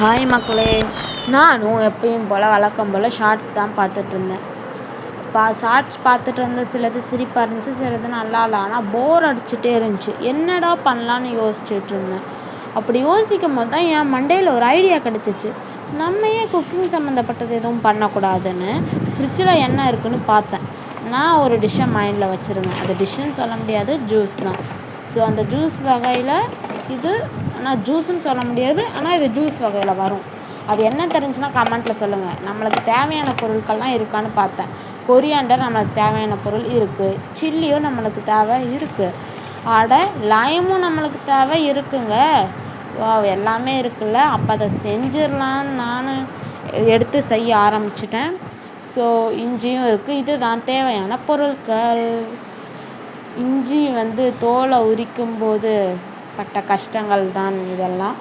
Hi மக்களே, நானும் எப்பயும் போல் வழக்கம் போல் ஷார்ட்ஸ் தான் பார்த்துட்ருந்தேன். ஷார்ட்ஸ் பார்த்துட்டு இருந்த சிலது சிரிப்பாக இருந்துச்சு, சிலது நல்லா இல்லை. ஆனால் போர் அடிச்சுட்டே இருந்துச்சு. என்னடா பண்ணலான்னு யோசிச்சுட்டு இருந்தேன். அப்படி யோசிக்கும் போது தான் என் மண்டையில் ஒரு ஐடியா கிடச்சிச்சு. நம்ம ஏன் குக்கிங் சம்மந்தப்பட்டது எதுவும் பண்ணக்கூடாதுன்னு ஃப்ரிட்ஜில் என்ன இருக்குன்னு பார்த்தேன். நான் ஒரு டிஷ்ஷை மைண்டில் வச்சுருந்தேன். அது டிஷ்ஷுன்னு சொல்ல முடியாது, ஜூஸ் தான். ஸோ அந்த ஜூஸ் வகையில் இது, ஆனால் ஜூஸுன்னு சொல்ல முடியாது, ஆனால் இது ஜூஸ் வகையில் வரும். அது என்ன தெரிஞ்சுன்னா கமெண்ட்டில் சொல்லுங்கள். நம்மளுக்கு தேவையான பொருட்கள்லாம் இருக்கான்னு பார்த்தேன். கொரியாண்டர் நம்மளுக்கு தேவையான பொருள் இருக்குது, சில்லியும் நம்மளுக்கு தேவை இருக்குது, லைமும் நம்மளுக்கு தேவை இருக்குங்க. எல்லாமே இருக்குல்ல. அப்போ அதை செஞ்சிடலான்னு நான் எடுத்து செய்ய ஆரம்பிச்சிட்டேன். ஸோ இஞ்சியும் இருக்குது. இது தான் தேவையான பொருட்கள். இஞ்சி தோலை உரிக்கும்போது பட்ட கஷ்டங்கள் தான் இதெல்லாம்.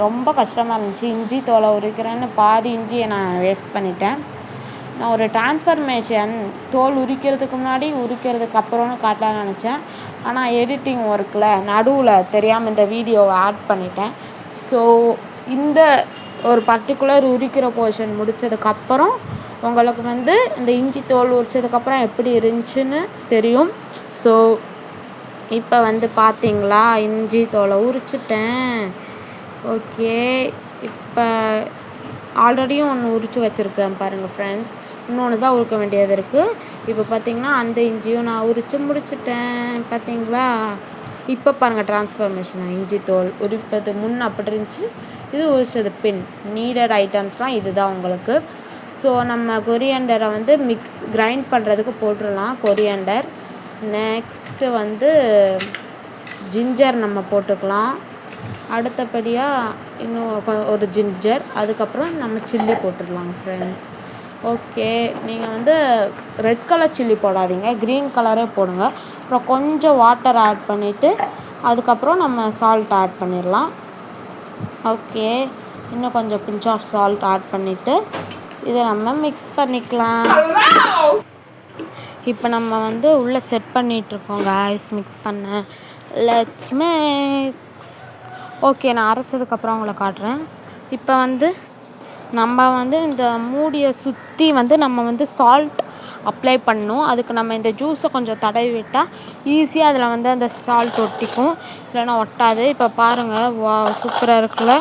ரொம்ப கஷ்டமாக இருந்துச்சு. இஞ்சி தோலை உரிக்கிறேன்னு பாதி இஞ்சியை நான் வேஸ்ட் பண்ணிட்டேன். நான் ஒரு டிரான்ஸ்ஃபர்மேஷன் தோல் உரிக்கிறதுக்கு முன்னாடி உரிக்கிறதுக்கு அப்புறம்னு காட்டலான்னு நினச்சேன். ஆனால் எடிட்டிங் ஒர்க்கில் நடுவில் தெரியாமல் இந்த வீடியோவை ஆட் பண்ணிட்டேன். ஸோ இந்த ஒரு பர்டிகுலர் உரிக்கிற போர்ஷன் முடித்ததுக்கப்புறம் உங்களுக்கு இந்த இஞ்சி தோல் உரித்ததுக்கப்புறம் எப்படி இருந்துச்சுன்னு தெரியும். ஸோ இப்போ பார்த்தீங்களா, இஞ்சி தோலை உரிச்சிட்டேன். ஓகே, இப்போ ஆல்ரெடியும் ஒன்று உரித்து வச்சுருக்கேன் பாருங்கள் ஃப்ரெண்ட்ஸ். இன்னொன்று தான் உரிக்க வேண்டியது இருக்குது. இப்போ பார்த்தீங்கன்னா அந்த இஞ்சியும் நான் உரித்து முடிச்சிட்டேன். பார்த்தீங்களா, இப்போ பாருங்கள் ட்ரான்ஸ்ஃபர்மேஷன். இஞ்சி தோல் உரிப்பது முன் அப்படி இருந்துச்சு, இது உரிச்சது பின். நீடட் ஐட்டம்ஸ்லாம் இது தான் உங்களுக்கு. ஸோ நம்ம கொரியாண்டரை கிரைண்ட் பண்ணுறதுக்கு போட்டுடலாம். கொரியாண்டர் நெக்ஸ்ட்டு ஜிஞ்சர் நம்ம போட்டுக்கலாம். அடுத்தபடியாக இன்னும் ஒரு ஜிஞ்சர், அதுக்கப்புறம் நம்ம சில்லி போட்டுடலாம் ஃப்ரெண்ட்ஸ். ஓகே, நீங்கள் ரெட் கலர் சில்லி போடாதீங்க, க்ரீன் கலரே போடுங்க. அப்புறம் கொஞ்சம் வாட்டர் ஆட் பண்ணிவிட்டு அதுக்கப்புறம் நம்ம சால்ட் ஆட் பண்ணிடலாம். ஓகே, இன்னும் கொஞ்சம் பிஞ்ச் ஆஃப் சால்ட் ஆட் பண்ணிவிட்டு இதை நம்ம மிக்ஸ் பண்ணிக்கலாம். இப்போ நம்ம உள்ளே செட் பண்ணிகிட்ருக்கோம் காய்ஸ். மிக்ஸ் பண்ண லெட்ஸ் மிக்ஸ். ஓகே, நான் அரைச்சதுக்கப்புறம் உங்களை காட்டுறேன். இப்போ நம்ம இந்த மூடியை சுற்றி நம்ம சால்ட் அப்ளை பண்ணணும். அதுக்கு நம்ம இந்த ஜூஸை கொஞ்சம் தடவி விட்டால் ஈஸியாக அதில் அந்த சால்ட் ஒட்டிக்கும், இல்லைன்னா ஒட்டாது. இப்போ பாருங்கள், வா சூப்பராக இருக்குல்ல.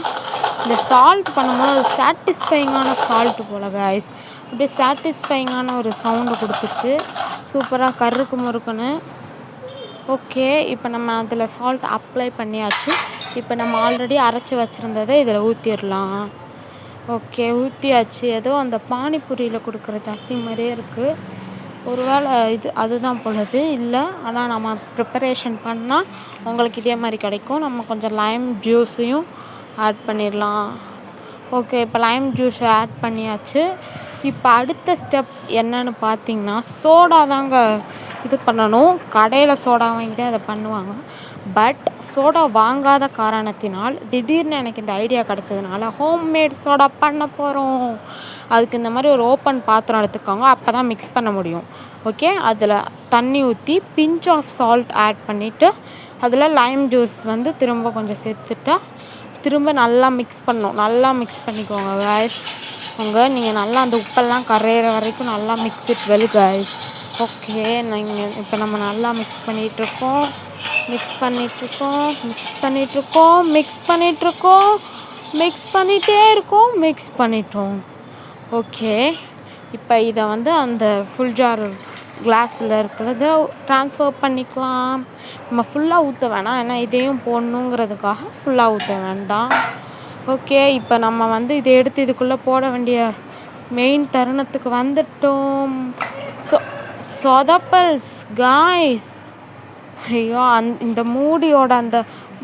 இந்த சால்ட் பண்ணும்போது அது சாட்டிஸ்ஃபைங்கான சால்ட்டு போல் காய்ஸ். அப்படியே சாட்டிஸ்ஃபைங்கான ஒரு சவுண்டு கொடுத்துச்சு, சூப்பராக கருக்கு முறுக்குன்னு. ஓகே, இப்போ நம்ம அதில் சால்ட் அப்ளை பண்ணியாச்சு. இப்போ நம்ம ஆல்ரெடி அரைச்சி வச்சுருந்ததை இதில் ஊற்றிடலாம். ஓகே, ஊற்றியாச்சு. ஏதோ அந்த பானிபூரியில் கொடுக்குற சட்னி மாதிரியே இருக்குது. ஒருவேளை அதுதான் பொழுது இல்லை, ஆனால் நம்ம ப்ரிப்பரேஷன் பண்ணால் உங்களுக்கு இதே மாதிரி கிடைக்கும். நம்ம கொஞ்சம் லைம் ஜூஸையும் ஆட் பண்ணிடலாம். ஓகே, இப்போ லைம் ஜூஸை ஆட் பண்ணியாச்சு. இப்போ அடுத்த ஸ்டெப் என்னன்னு பார்த்தீங்கன்னா, சோடா தாங்க இது பண்ணணும். கடையில் சோடா வாங்கிட்டு அதை பண்ணுவாங்க. பட் சோடா வாங்காத காரணத்தினால் திடீர்னு எனக்கு இந்த ஐடியா கிடச்சதுனால ஹோம்மேட் சோடா பண்ண போகிறோம். அதுக்கு இந்த மாதிரி ஒரு ஓப்பன் பாத்திரம் எடுத்துக்கோங்க, அப்போ தான் மிக்ஸ் பண்ண முடியும். ஓகே, அதில் தண்ணி ஊற்றி பிஞ்ச் ஆஃப் சால்ட் ஆட் பண்ணிவிட்டு அதில் லைம் ஜூஸ் திரும்ப கொஞ்சம் சேர்த்துட்டா திரும்ப நல்லா மிக்ஸ் பண்ணணும். நல்லா மிக்ஸ் பண்ணிக்கோங்க காய்ஸ். நீங்கள் நல்லா அந்த உப்பெல்லாம் கரையிற வரைக்கும் நல்லா mix it well guys. Okay, இப்போ நம்ம நல்லா மிக்ஸ் பண்ணிகிட்ருக்கோம். மிக்ஸ் பண்ணிட்டோம். ஓகே, இப்போ இதை அந்த ஃபுல் ஜார் கிளாஸில் இருக்கிறத ட்ரான்ஸ்ஃபர் பண்ணிக்கலாம். நம்ம ஃபுல்லாக ஊற்ற வேணாம், ஏன்னா இதையும் போடணுங்கிறதுக்காக ஃபுல்லாக ஊற்ற வேண்டாம். ஓகே, இப்போ நம்ம இதை எடுத்து இதுக்குள்ளே போட வேண்டிய மெயின் தருணத்துக்கு வந்துட்டோம். சொதப்பல்ஸ் காய்ஸ். ஐயோ, இந்த மூடியோட அந்த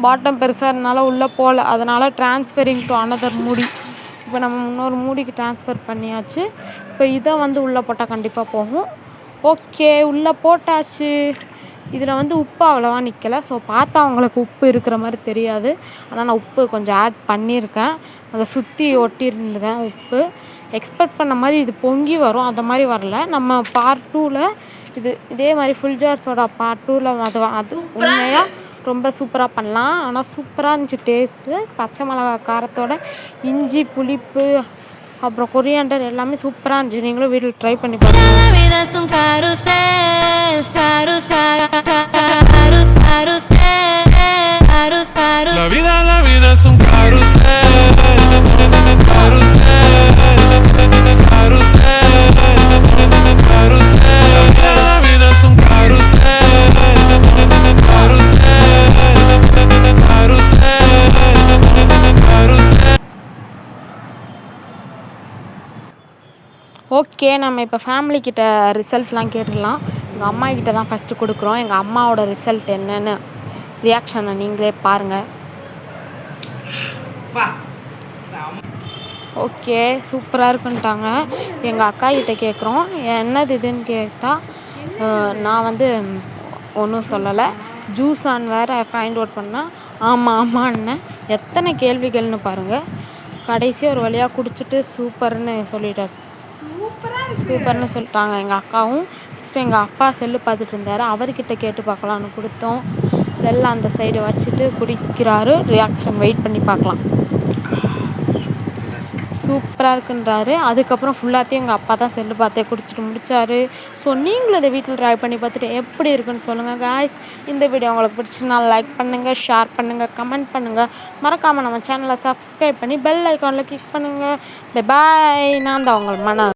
பாட்டம் பெருசாக இருந்தனால உள்ளே போகல, அதனால் ட்ரான்ஸ்ஃபரிங் டு அனதர் மூடி. இப்போ நம்ம இன்னொரு மூடிக்கு ட்ரான்ஸ்ஃபர் பண்ணியாச்சு. இப்போ இதை உள்ளே போட்டால் கண்டிப்பாக போகும். ஓகே, உள்ளே போட்டாச்சு. இதில் உப்பு அவ்வளோவா நிற்கலை. ஸோ பார்த்தா அவங்களுக்கு உப்பு இருக்கிற மாதிரி தெரியாது, ஆனால் நான் உப்பு கொஞ்சம் ஆட் பண்ணியிருக்கேன். அதை சுற்றி ஒட்டியிருந்தேன் உப்பு. எக்ஸ்பெக்ட் பண்ண மாதிரி இது பொங்கி வரும், அந்த மாதிரி வரல. நம்ம பார்ட் 2ல் இதே மாதிரி ஃபுல் ஜார் சோடா பார்ட் 2ல் அது உண்மையாக ரொம்ப சூப்பராக பண்ணலாம். ஆனால் சூப்பராக இருந்துச்சு டேஸ்ட்டு. பச்சை மிளகா காரத்தோட இஞ்சி புளிப்பு அப்புறம் கொரியாண்டர் எல்லாமே சூப்பராக இருந்துச்சு. நீங்களும் வீட்டில் ட்ரை பண்ணி பாருங்கள். ஓகே, நம்ம இப்போ ஃபேமிலிக்கிட்ட ரிசல்ட்லாம் கேட்டுடலாம். எங்கள் அம்மா கிட்ட தான் ஃபஸ்ட்டு கொடுக்குறோம். எங்கள் அம்மாவோட ரிசல்ட் என்னென்னு ரியாக்ஷனை நீங்களே பாருங்கள். ஓகே, சூப்பராக இருக்குன்ட்டாங்க. எங்கள் அக்கா கிட்ட கேட்குறோம், என்னது இதுன்னு கேட்டால் நான் வந்து ஒன்றும் சொல்லலை. ஜூஸான்னு வேறு ஃபைண்ட் அவுட் பண்ணால் ஆமான்னு எத்தனை கேள்விகள்னு பாருங்கள். கடைசியாக ஒரு வழியாக குடிச்சிட்டு சூப்பர்னு சொல்லிட்டாச்சு. சூப்பர்னு சொல்லிட்டாங்க எங்கள் அக்காவும். ஃபஸ்ட்டு எங்கள் அப்பா செல்லு பார்த்துட்டு இருந்தார். அவர்கிட்ட கேட்டு பார்க்கலான்னு கொடுத்தோம். செல்லை அந்த சைடு வச்சுட்டு குடிக்கிறாரு. ரியாக்ஷன் வெயிட் பண்ணி பார்க்கலாம். சூப்பராக இருக்குன்றாரு. அதுக்கப்புறம் ஃபுல்லாத்தையும் எங்கள் அப்பா தான் செல்லு பார்த்தே குடிச்சிட்டு முடித்தார். ஸோ நீங்களும் இதை வீட்டில் ட்ரை பண்ணி பார்த்துட்டு எப்படி இருக்குன்னு சொல்லுங்கள் காய்ஸ். இந்த வீடியோ உங்களுக்கு பிடிச்சினா லைக் பண்ணுங்கள், ஷேர் பண்ணுங்கள், கமெண்ட் பண்ணுங்கள். மறக்காமல் நம்ம சேனலை சப்ஸ்கிரைப் பண்ணி பெல் ஐக்கானில் கிளிக் பண்ணுங்கள். Bye bye. நான் தான் உங்கள் மன